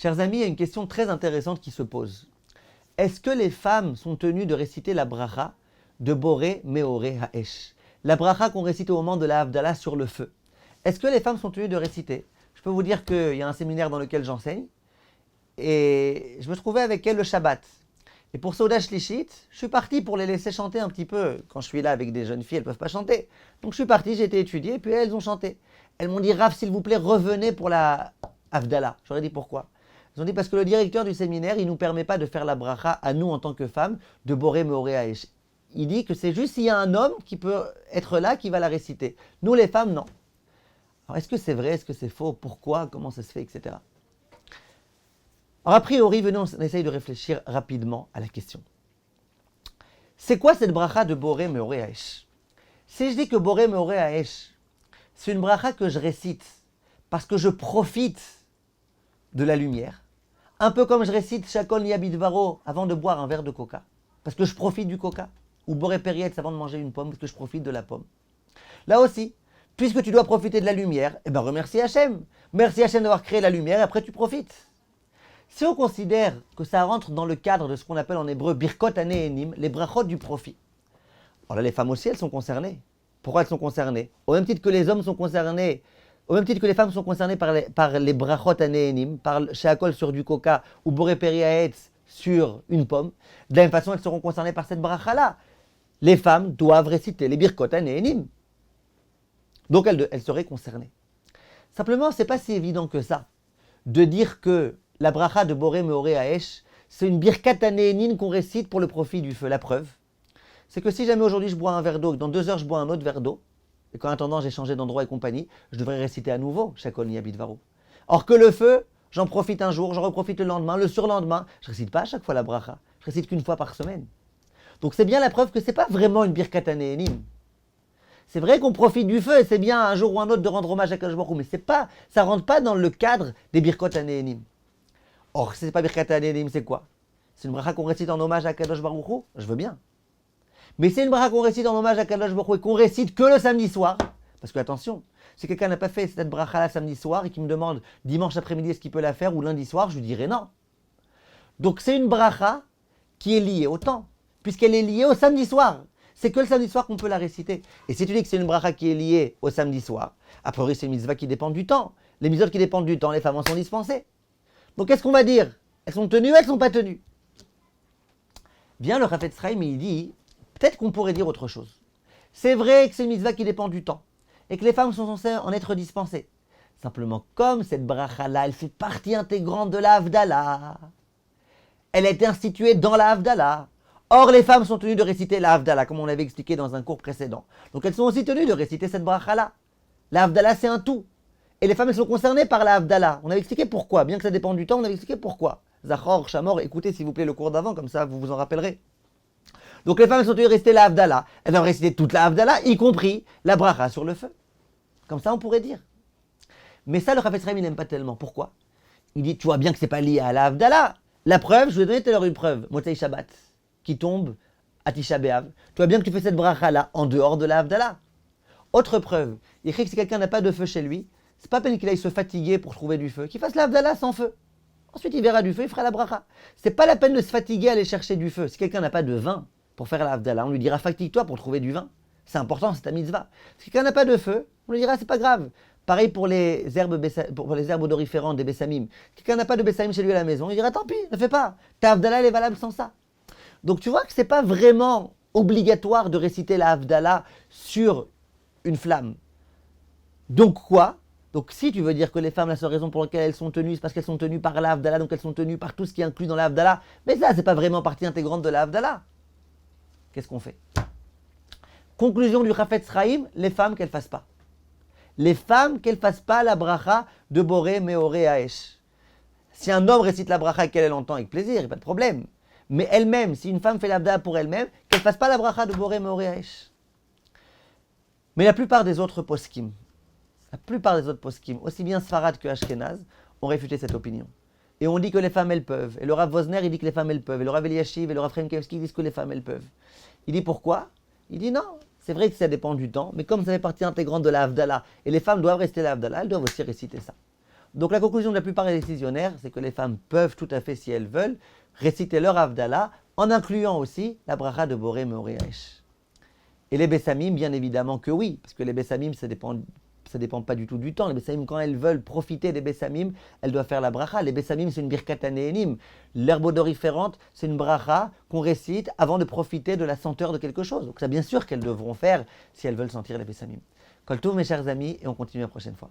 Chers amis, il y a une question très intéressante qui se pose. Est-ce que les femmes sont tenues de réciter la bracha de Boré Meoré Haesh, la bracha qu'on récite au moment de la Havdalah sur le feu? Est-ce que les femmes sont tenues de réciter? Je peux vous dire qu'il y a un séminaire dans lequel j'enseigne et je me trouvais avec elles le Shabbat. Et pour Sauda Shlishit, je suis parti pour les laisser chanter un petit peu. Quand je suis là avec des jeunes filles, elles ne peuvent pas chanter. Donc je suis parti, j'ai été étudié, et puis elles ont chanté. Elles m'ont dit, Rav, s'il vous plaît, revenez pour la Havdalah. J'aurais dit pourquoi? Ils ont dit parce que le directeur du séminaire, il ne nous permet pas de faire la bracha à nous en tant que femmes de Boré Meoré Haesh. Il dit que c'est juste s'il y a un homme qui peut être là, qui va la réciter. Nous les femmes, non. Alors est-ce que c'est vrai, est-ce que c'est faux? Pourquoi? Comment ça se fait, etc. Alors a priori, venez, on essaye de réfléchir rapidement à la question. C'est quoi cette bracha de Boré Meoré Haesh? Si je dis que Boré Meoré Haesh, c'est une bracha que je récite parce que je profite de la lumière, un peu comme je récite Shakol Yabidvaro avant de boire un verre de coca, parce que je profite du coca, ou Boré Perietz avant de manger une pomme, parce que je profite de la pomme. Là aussi, puisque tu dois profiter de la lumière, eh bien remercie Hachem. Merci Hachem d'avoir créé la lumière et après tu profites. Si on considère que ça rentre dans le cadre de ce qu'on appelle en hébreu Birkot Hanehenim, les brachot du profit, alors là les femmes aussi elles sont concernées. Pourquoi elles sont concernées? Au même titre que les hommes sont concernés, au même titre que les femmes sont concernées par les brachot hanehenim, par le sheakol sur du coca ou boré periaetz sur une pomme, de la même façon elles seront concernées par cette bracha-là. Les femmes doivent réciter les birkot hanehenim. Donc elles seraient concernées. Simplement, c'est pas si évident que ça de dire que la bracha de Boré Meoré Haesh, c'est une birkat hanehenim qu'on récite pour le profit du feu. La preuve, c'est que si jamais aujourd'hui je bois un verre d'eau et que dans 2 heures je bois un autre verre d'eau, et qu'en attendant j'ai changé d'endroit et compagnie, je devrais réciter à nouveau Shakol Yabidvaro. Or que le feu, j'en profite un jour, j'en reprofite le lendemain, le surlendemain, je ne récite pas à chaque fois la bracha, je récite qu'une fois par semaine. Donc c'est bien la preuve que ce n'est pas vraiment une birkat hanehenim. C'est vrai qu'on profite du feu et c'est bien un jour ou un autre de rendre hommage à Kadosh Baruch Hu, mais ça ne rentre pas dans le cadre des birkot hanehenim. Or, si ce n'est pas birkat hanehenim, c'est quoi? C'est une bracha qu'on récite en hommage à Kadosh Baruch Hu? Je veux bien. Mais c'est une bracha qu'on récite en hommage à Kadosh Baruch Hu et qu'on récite que le samedi soir. Parce que attention, si quelqu'un n'a pas fait cette bracha là samedi soir et qui me demande dimanche après-midi est-ce qu'il peut la faire ou lundi soir, je lui dirai non. Donc c'est une bracha qui est liée au temps, puisqu'elle est liée au samedi soir. C'est que le samedi soir qu'on peut la réciter. Et si tu dis que c'est une bracha qui est liée au samedi soir, a priori c'est une mitzvah qui dépend du temps. Les mitzvot qui dépendent du temps, les femmes en sont dispensées. Donc qu'est-ce qu'on va dire? Elles sont tenues ou elles ne sont pas tenues? Bien le Chafetz Chaim, il dit, peut-être qu'on pourrait dire autre chose. C'est vrai que c'est une mitzvah qui dépend du temps et que les femmes sont censées en être dispensées. Simplement, comme cette bracha-là, elle fait partie intégrante de la Havdalah, elle a été instituée dans la Havdalah. Or, les femmes sont tenues de réciter la Havdalah, comme on l'avait expliqué dans un cours précédent. Donc, elles sont aussi tenues de réciter cette bracha-là. La Havdalah, c'est un tout. Et les femmes, elles sont concernées par la Havdalah. On avait expliqué pourquoi. Bien que ça dépende du temps, on avait expliqué pourquoi. Zachor, Shamor, écoutez s'il vous plaît le cours d'avant, comme ça vous vous en rappellerez. Donc les femmes sont tenues de réciter la Havdalah. Elles doivent réciter toute la Havdalah, y compris la bracha sur le feu. Comme ça on pourrait dire. Mais ça le Chafetz Chaim il n'aime pas tellement. Pourquoi? Il dit, tu vois bien que c'est pas lié à la Havdalah. La preuve, je vous ai donné tout à l'heure une preuve. Motzei Shabbat, qui tombe à Tisha B'Av. Tu vois bien que tu fais cette bracha là en dehors de la Havdalah. Autre preuve, il écrit que si quelqu'un n'a pas de feu chez lui, c'est pas peine qu'il aille se fatiguer pour trouver du feu, qu'il fasse la Havdalah sans feu. Ensuite il verra du feu, il fera la bracha. C'est pas la peine de se fatiguer à aller chercher du feu. Si quelqu'un n'a pas de vin pour faire la Havdalah, on lui dira fatigue-toi pour trouver du vin. C'est important, c'est ta mitzvah. Si quelqu'un n'a pas de feu, on lui dira c'est pas grave. Pareil pour les herbes, pour les herbes odoriférantes des bessamim. Si quelqu'un n'a pas de bessamim chez lui à la maison, il dira tant pis, ne fais pas. Ta Havdalah elle est valable sans ça. Donc tu vois que c'est pas vraiment obligatoire de réciter la Havdalah sur une flamme. Donc quoi? Donc si tu veux dire que les femmes, la seule raison pour laquelle elles sont tenues, c'est parce qu'elles sont tenues par la Havdalah, donc elles sont tenues par tout ce qui est inclus dans la Havdalah, mais ça, c'est pas vraiment partie intégrante de la Havdalah. Qu'est-ce qu'on fait? Conclusion du Chafetz Chaim, les femmes qu'elles fassent pas. Les femmes qu'elles fassent pas la bracha de Boré Meoré Haesh. Si un homme récite la bracha et qu'elle l'entend avec plaisir, il n'y a pas de problème. Mais elle-même, si une femme fait l'Havdalah pour elle-même, qu'elle fasse pas la bracha de Boré Meoré Haesh. Mais la plupart des autres poskim, aussi bien Sfarad que Ashkenaz, ont réfuté cette opinion. Et on dit que les femmes, elles peuvent. Et le Rav Wozner, il dit que les femmes, elles peuvent. Et le Rav Eliashiv et le Rav Fremkevski disent que les femmes, elles peuvent. Il dit pourquoi? Il dit non, c'est vrai que ça dépend du temps, mais comme ça fait partie intégrante de la Havdalah, et les femmes doivent rester la Havdalah, elles doivent aussi réciter ça. Donc la conclusion de la plupart des décisionnaires, c'est que les femmes peuvent tout à fait, si elles veulent, réciter leur Havdalah, en incluant aussi la bracha de Boré Meoré Haesh. Et les Bessamim, bien évidemment que oui, parce que les Bessamim, ça dépend pas du tout du temps. Les Bessamim, quand elles veulent profiter des Bessamim, elles doivent faire la bracha. Les Bessamim, c'est une birkat hanénim. L'herbe odoriférante, c'est une bracha qu'on récite avant de profiter de la senteur de quelque chose. Donc ça, bien sûr qu'elles devront faire si elles veulent sentir les Bessamim. Kol tov, mes chers amis, et on continue la prochaine fois.